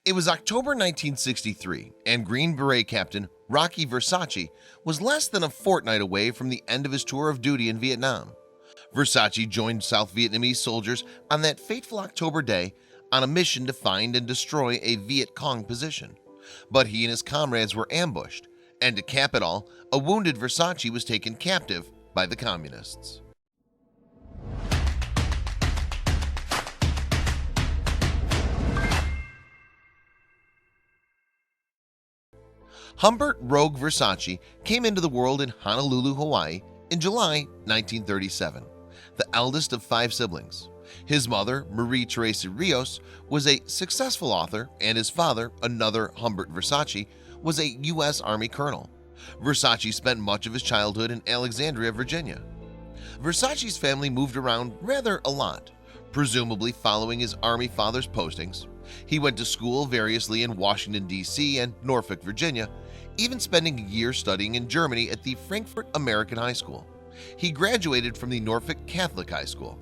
It was October 1963, and Green Beret Captain Rocky Versace was less than a fortnight away from the end of his tour of duty in Vietnam. Versace joined South Vietnamese soldiers on that fateful October day on a mission to find and destroy a Viet Cong position. But he and his comrades were ambushed, and to cap it all, a wounded Versace was taken captive by the communists. Humbert Rogue Versace came into the world in Honolulu, Hawaii in July 1937, the eldest of 5 siblings. His mother, Marie Theresa Rios, was a successful author, and his father, another Humbert Versace, was a U.S. Army colonel. Versace spent much of his childhood in Alexandria, Virginia. Versace's family moved around rather a lot, presumably following his Army father's postings. He went to school variously in Washington, D.C. and Norfolk, Virginia, even spending a year studying in Germany at the Frankfurt American High School. He graduated from the Norfolk Catholic High School.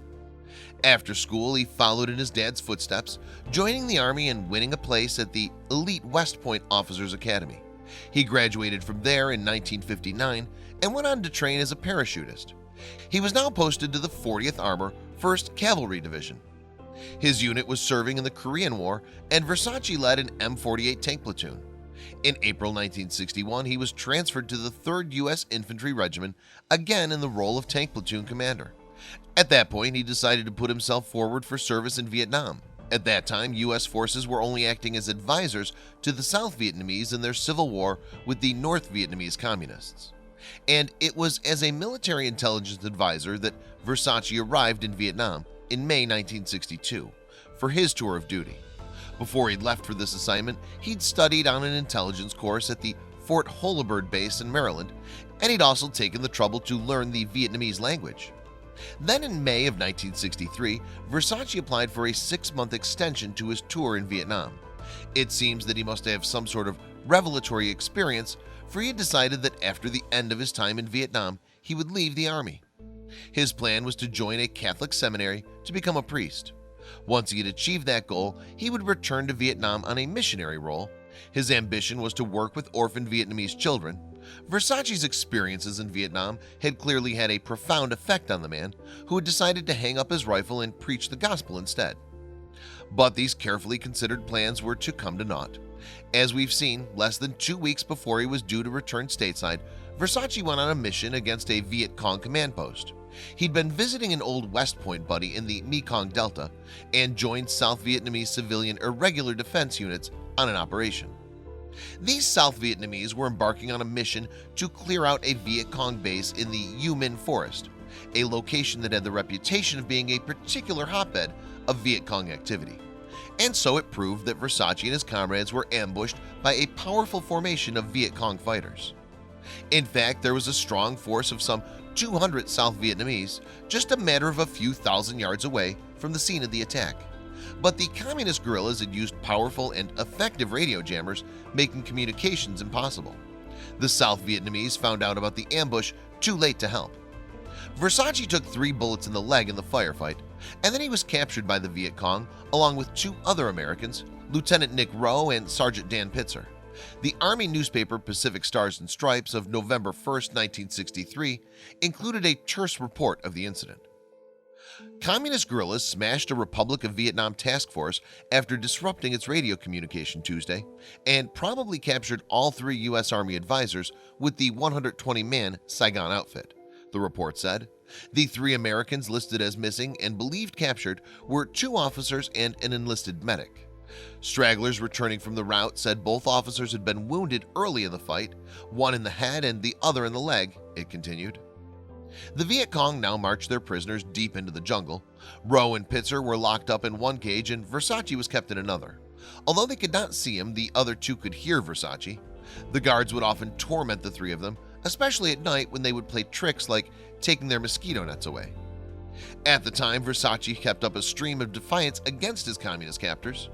After school, he followed in his dad's footsteps, joining the Army and winning a place at the elite West Point Officers Academy. He graduated from there in 1959 and went on to train as a parachutist. He was now posted to the 40th Armor 1st Cavalry Division. His unit was serving in the Korean War, and Versace led an M48 tank platoon. In April 1961, he was transferred to the 3rd U.S. Infantry Regiment, again in the role of tank platoon commander. At that point, he decided to put himself forward for service in Vietnam. At that time, U.S. forces were only acting as advisors to the South Vietnamese in their civil war with the North Vietnamese communists. And it was as a military intelligence advisor that Versace arrived in Vietnam in May 1962 for his tour of duty. Before he left for this assignment, he'd studied on an intelligence course at the Fort Holabird base in Maryland, and he'd also taken the trouble to learn the Vietnamese language. Then in May of 1963, Versace applied for a 6-month extension to his tour in Vietnam. It seems that he must have some sort of revelatory experience, for he had decided that after the end of his time in Vietnam, he would leave the Army. His plan was to join a Catholic seminary to become a priest. Once he had achieved that goal, he would return to Vietnam on a missionary role. His ambition was to work with orphaned Vietnamese children. Versace's experiences in Vietnam had clearly had a profound effect on the man, who had decided to hang up his rifle and preach the gospel instead. But these carefully considered plans were to come to naught. As we've seen, less than 2 weeks before he was due to return stateside, Versace went on a mission against a Viet Cong command post. He'd been visiting an old West Point buddy in the Mekong Delta and joined South Vietnamese civilian irregular defense units on an operation. These South Vietnamese were embarking on a mission to clear out a Viet Cong base in the U Minh Forest, a location that had the reputation of being a particular hotbed of Viet Cong activity. And so it proved that Versace and his comrades were ambushed by a powerful formation of Viet Cong fighters. In fact, there was a strong force of some 200 South Vietnamese, just a matter of a few thousand yards away from the scene of the attack. But the communist guerrillas had used powerful and effective radio jammers, making communications impossible. The South Vietnamese found out about the ambush too late to help. Versace took 3 bullets in the leg in the firefight, and then he was captured by the Viet Cong along with 2 other Americans, Lieutenant Nick Rowe and Sergeant Dan Pitzer. The Army newspaper Pacific Stars and Stripes of November 1, 1963 included a terse report of the incident. Communist guerrillas smashed a Republic of Vietnam task force after disrupting its radio communication Tuesday, and probably captured all 3 U.S. Army advisors with the 120-man Saigon outfit, the report said. The 3 Americans listed as missing and believed captured were 2 officers and an enlisted medic. Stragglers returning from the rout said both officers had been wounded early in the fight, one in the head and the other in the leg, it continued. The Viet Cong now marched their prisoners deep into the jungle. Rowe and Pitzer were locked up in one cage and Versace was kept in another. Although they could not see him, the other 2 could hear Versace. The guards would often torment the 3 of them, especially at night when they would play tricks like taking their mosquito nets away. At the time, Versace kept up a stream of defiance against his communist captors.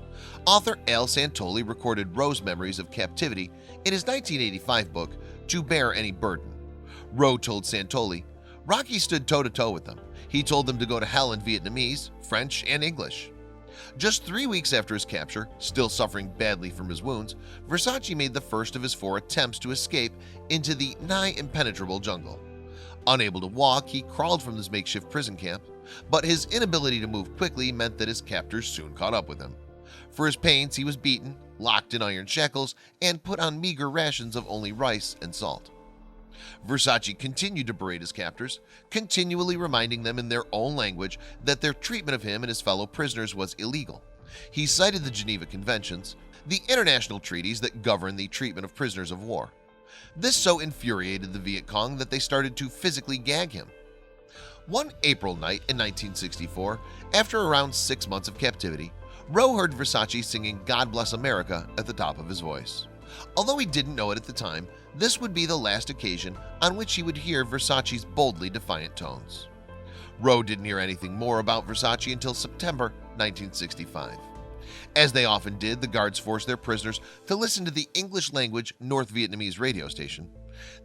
Author Al Santoli recorded Rowe's memories of captivity in his 1985 book, To Bear Any Burden. Rowe told Santoli, "Rocky stood toe-to-toe with them. He told them to go to hell in Vietnamese, French, and English. Just 3 weeks after his capture, still suffering badly from his wounds, Versace made the first of his 4 attempts to escape into the nigh impenetrable jungle. Unable to walk, he crawled from this makeshift prison camp, but his inability to move quickly meant that his captors soon caught up with him. For his pains, he was beaten, locked in iron shackles, and put on meager rations of only rice and salt. Versace continued to berate his captors, continually reminding them in their own language that their treatment of him and his fellow prisoners was illegal. He cited the Geneva Conventions, the international treaties that govern the treatment of prisoners of war. This so infuriated the Viet Cong that they started to physically gag him. One April night in 1964, after around 6 months of captivity, Rowe heard Versace singing "God Bless America" at the top of his voice. Although he didn't know it at the time, this would be the last occasion on which he would hear Versace's boldly defiant tones. Rowe didn't hear anything more about Versace until September 1965. As they often did, the guards forced their prisoners to listen to the English-language North Vietnamese radio station.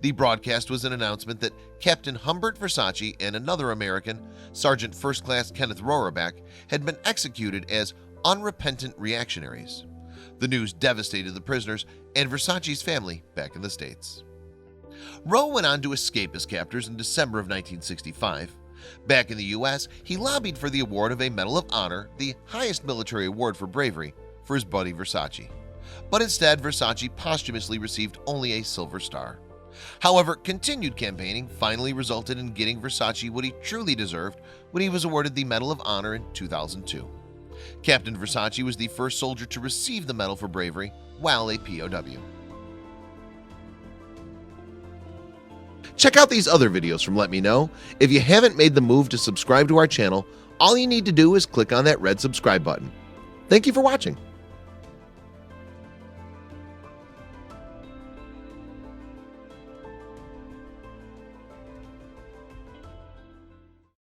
The broadcast was an announcement that Captain Humbert Versace and another American, Sergeant First Class Kenneth Rohraback, had been executed as unrepentant reactionaries. The news devastated the prisoners and Versace's family back in the States. Rowe went on to escape his captors in December of 1965. Back in the U.S., he lobbied for the award of a Medal of Honor, the highest military award for bravery, for his buddy Versace. But instead, Versace posthumously received only a Silver Star. However, continued campaigning finally resulted in getting Versace what he truly deserved when he was awarded the Medal of Honor in 2002. Captain Versace was the first soldier to receive the Medal for Bravery while a POW. Check out these other videos from Let Me Know. If you haven't made the move to subscribe to our channel, all you need to do is click on that red subscribe button. Thank you for watching.